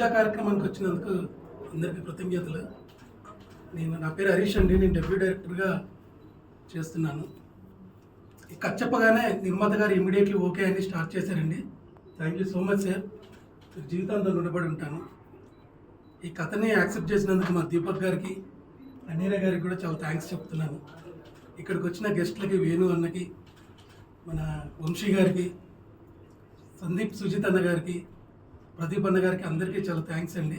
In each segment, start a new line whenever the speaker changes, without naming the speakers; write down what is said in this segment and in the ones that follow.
పూజా కార్యక్రమానికి వచ్చినందుకు అందరికీ కృతజ్ఞతలు. నా పేరు హరీష్ అండి. నేను డెబ్యూ డైరెక్టర్గా చేస్తున్నాను. ఈ కథ చెప్పగానే నిర్మాత గారు ఇమీడియట్లీ ఓకే అని స్టార్ట్ చేశారండి. Thank you so much sir. జీవితాంతం రుణపడి ఉంటాను. ఈ కథని యాక్సెప్ట్ చేసినందుకు మా దీపక్ గారికి, అన్నీరా గారికి కూడా చాలా థ్యాంక్స్ చెప్తున్నాను. ఇక్కడికి వచ్చిన గెస్ట్లకి, వేణు అన్నకి, మన వంశీ గారికి, సందీప్ సుజిత్ అన్న గారికి, ప్రదీప్ అన్న గారికి అందరికీ చాలా థ్యాంక్స్ అండి.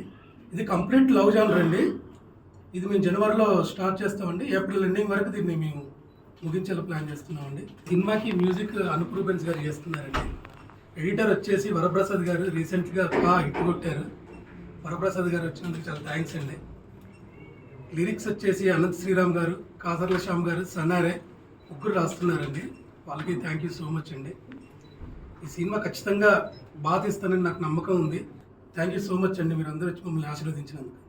ఇది కంప్లీట్ లవ్ జానర్ అండి. ఇది మేము జనవరిలో స్టార్ట్ చేస్తామండి. ఏప్రిల్ ఎండింగ్ వరకు దీన్ని మేము ముగించేలా ప్లాన్ చేస్తున్నామండి. సినిమాకి మ్యూజిక్ అనూప్ రూబెన్స్ గారు చేస్తున్నారండి. ఎడిటర్ వచ్చేసి వరప్రసాద్ గారు రీసెంట్గా హిట్ కొట్టారు. వరప్రసాద్ గారు వచ్చినందుకు చాలా థ్యాంక్స్ అండి. లిరిక్స్ వచ్చేసి అనంత్ శ్రీరామ్ గారు, కాసర్ల శ్యామ్ గారు, సన్నారే ముగ్గురు రాస్తున్నారండి. వాళ్ళకి థ్యాంక్ యూ సో మచ్ అండి. ఈ సినిమా ఖచ్చితంగా బాగా తీస్తానని నాకు నమ్మకం ఉంది. థ్యాంక్ యూ సో మచ్ అండి. మీరు అందరూ వచ్చి మమ్మల్ని ఆశీర్వదించినందుకు.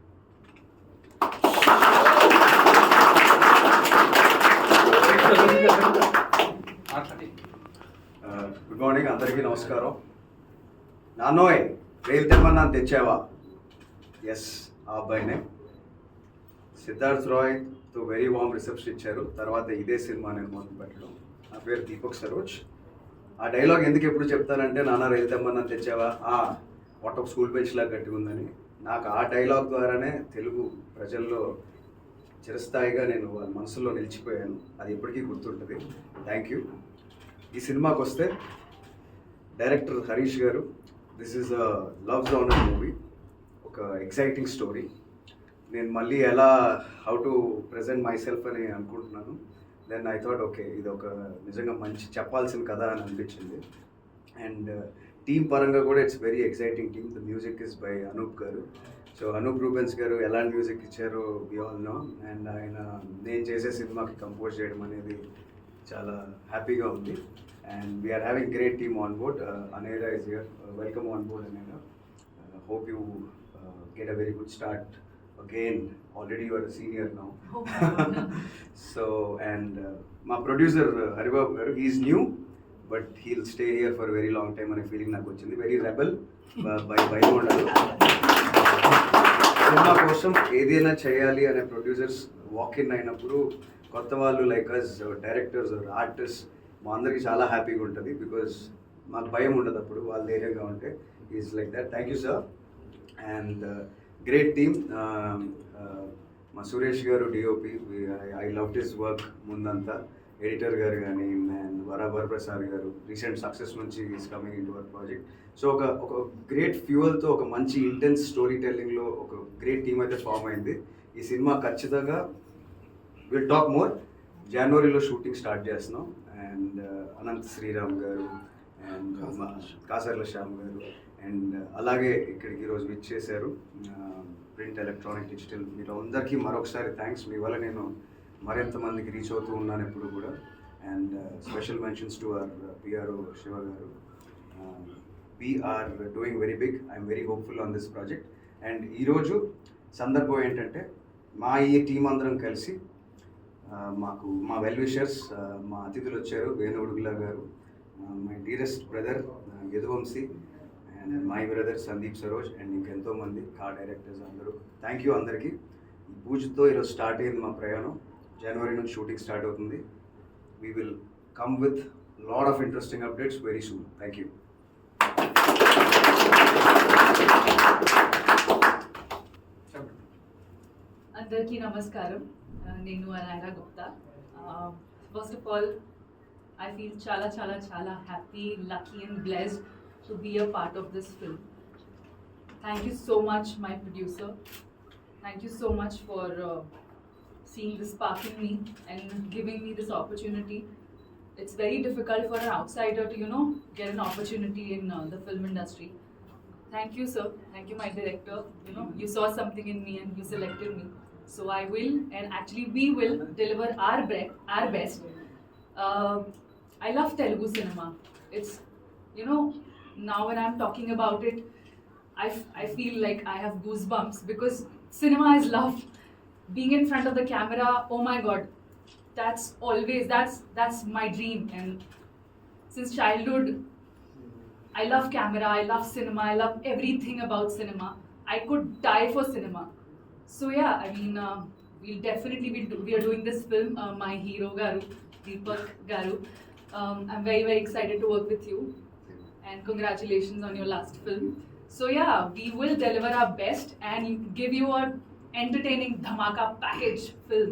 గుడ్ మార్నింగ్ అందరికీ నమస్కారం. నాన్నోయ్ రైలు తెమ్మన్నా తెచ్చావా? ఎస్, ఆ అబ్బాయినే. సిద్ధార్థ్ రాయ్తో వెరీ వామ్ రిసెప్షన్ ఇచ్చారు. తర్వాత ఇదే సినిమా నేను మొదలు పెట్టడం. నా పేరు దీపక్ సరోజ్. ఆ డైలాగ్ ఎందుకు ఎప్పుడు చెప్తానంటే, నాన్న రైలు తెమ్మన్నా తెచ్చావా, మొట్ట స్కూల్ బెంచ్ లాగా గట్టిగా ఉందని. నాకు ఆ డైలాగ్ ద్వారానే తెలుగు ప్రజల్లో చిరస్థాయిగా నేను వాళ్ళ మనసులో నిలిచిపోయాను. అది ఎప్పటికీ గుర్తుంటుంది. Thank you. ఈ సినిమాకి వస్తే డైరెక్టర్ హరీష్ గారు, this is a love genre movie, ఒక ఎక్సైటింగ్ స్టోరీ. నేను మళ్ళీ how to present my self అని అనుకుంటున్నాను. దెన్ ఐ థాట్ ఓకే, ఇది ఒక నిజంగా మంచి చెప్పాల్సిన కథ అని అనిపించింది. అండ్ టీమ్ పరంగా కూడా it's very exciting team. The music is by Anup గారు. సో అనూప్ రూబెన్స్ గారు ఎలాంటి మ్యూజిక్ ఇచ్చారో వి ఆల్ నో. అండ్ ఆయన నేను చేసే సినిమాకి కంపోజ్ చేయడం అనేది చాలా హ్యాపీగా ఉంది. And we are having great team on board. Anaira is here. Welcome on board Anaira. Hope you get a very good start again. Already you are a senior now. So and my producer Haribabu garu, he is new but he'll stay here for a very long time ane feeling నాకు వచ్చింది. Very rebel by ఉండదు. Cinema కోసం ఏదైనా చేయాలి అనే producers walk in అయినప్పుడు కొత్త వాళ్ళు లైక్ అస్ డైరెక్టర్స్ ఆర్టిస్ట్ మా అందరికీ చాలా హ్యాపీగా ఉంటుంది. బికాజ్ మాకు భయం ఉండదు అప్పుడు వాళ్ళు ధైర్యంగా ఉంటే. Is like that. Thank you sir. And great team. మా సురేష్ గారు DOP, I love this work. ముందంతా ఎడిటర్ గారు కానీ, అండ్ వరప్రసాద్ గారు రీసెంట్ సక్సెస్ నుంచి is coming in to our project. So ఒక గ్రేట్ ఫ్యూయల్తో ఒక మంచి ఇంటెన్స్ స్టోరీ టెల్లింగ్లో ఒక గ్రేట్ టీమ్ అయితే ఫామ్ అయింది. ఈ సినిమా ఖచ్చితంగా విల్ టాక్ మోర్. జనవరిలో షూటింగ్ స్టార్ట్ చేస్తున్నాం. అండ్ అనంత్ శ్రీరామ్ గారు అండ్ కాసర్ల శ్యామ్ గారు అండ్ అలాగే ఇక్కడికి ఈరోజు విచ్చేశారు ప్రింట్, ఎలక్ట్రానిక్, డిజిటల్ మీరు అందరికీ మరొకసారి థ్యాంక్స్. మీ వల్ల నేను మరింత మందికి రీచ్ అవుతూ ఉన్నాను ఎప్పుడు కూడా. And special mentions to our PRO Shiva garu. We are doing very big. I'm very hopeful on this project. And ఈరోజు సందర్భం ఏంటంటే, మా ఈ టీం అందరం కలిసి మాకు మా వెల్ విషర్స్, మా అతిథులు వచ్చారు. Venu Udugula garu, my dearest brother Yaduvamsi, and my brother Sandeep Saroj, and ఇంకెంతోమంది డైరెక్టర్స్ అందరూ. థ్యాంక్ యూ అందరికీ. ఈ పూజతో ఈరోజు స్టార్ట్ అయింది మా ప్రయాణం. జనవరి నుంచి షూటింగ్ స్టార్ట్ అవుతుంది. We will come with lot of interesting updates very soon. Thank you.
అందరికీ నమస్కారం. నేను Anaira Gupta. First of all I feel chala happy, lucky and blessed to be a part of this film. Thank you so much, my producer. Thank you so much for seeing the spark in me and giving me this opportunity. It's very difficult for an outsider to, get an opportunity in the film industry. Thank you, sir. Thank you, my director. You saw something in me and you selected me. So I will, and actually we will deliver our best. I love Telugu cinema. It's, now when I'm talking about it, I feel like I have goosebumps because cinema is love. Being in front of the camera, oh my God, that's my dream. And since childhood, I love camera, I love cinema, I love everything about cinema. I could die for cinema. So yeah, I mean, we'll definitely we are doing this film. My hero Garu, Deepak Garu. I'm very very excited to work with you, and congratulations on your last film. So yeah, we will deliver our best and give you a entertaining dhamaka package film.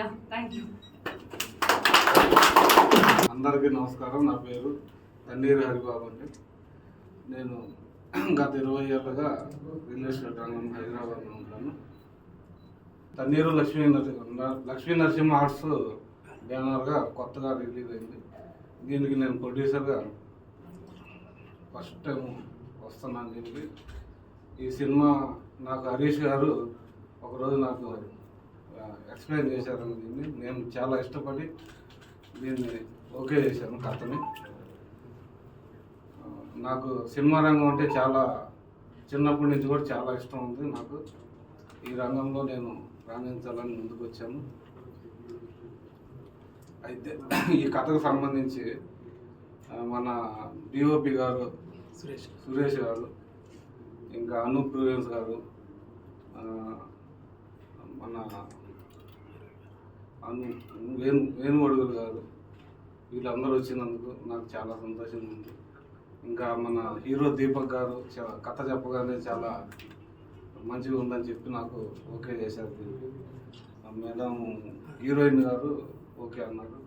Yeah, thank you.
అందరికీ నమస్కారం. నా పేరు తన్నీరు హరిబాబు అండి. నేను గత 20 ఏళ్ళుగా real estate రంగం హైదరాబాద్లో ఉంటాను. తన్నీరు లక్ష్మీ నరసింహ ఆర్ట్స్ బ్యానర్గా కొత్తగా రిలీజ్ అయింది. దీనికి నేను ప్రొడ్యూసర్గా ఫస్ట్ టైం వస్తున్నాను. దీనికి ఈ సినిమా నాకు హరీష్ గారు ఒకరోజు నాకు ఎక్స్ప్లెయిన్ చేశారని దీన్ని నేను చాలా ఇష్టపడి దీన్ని ఓకే చేశాను కథని. నాకు సినిమా రంగం అంటే చాలా చిన్నప్పటి నుంచి కూడా చాలా ఇష్టం ఉంది. నాకు ఈ రంగంలో నేను రాణించాలని ముందుకు వచ్చాను. అయితే ఈ కథకు సంబంధించి మన డిఓపి గారు సురేష్ గారు, ఇంకా అనూప్ ప్రూవెన్స్ గారు, మన వేణుగొడుగులు గారు, వీళ్ళందరూ వచ్చినందుకు నాకు చాలా సంతోషంగా ఉంది. ఇంకా మన హీరో దీపక్ గారు కథ చెప్పగానే చాలా మంచిగా ఉందని చెప్పి నాకు ఓకే చేశారు. మేడం హీరోయిన్ గారు ఓకే అన్నారు.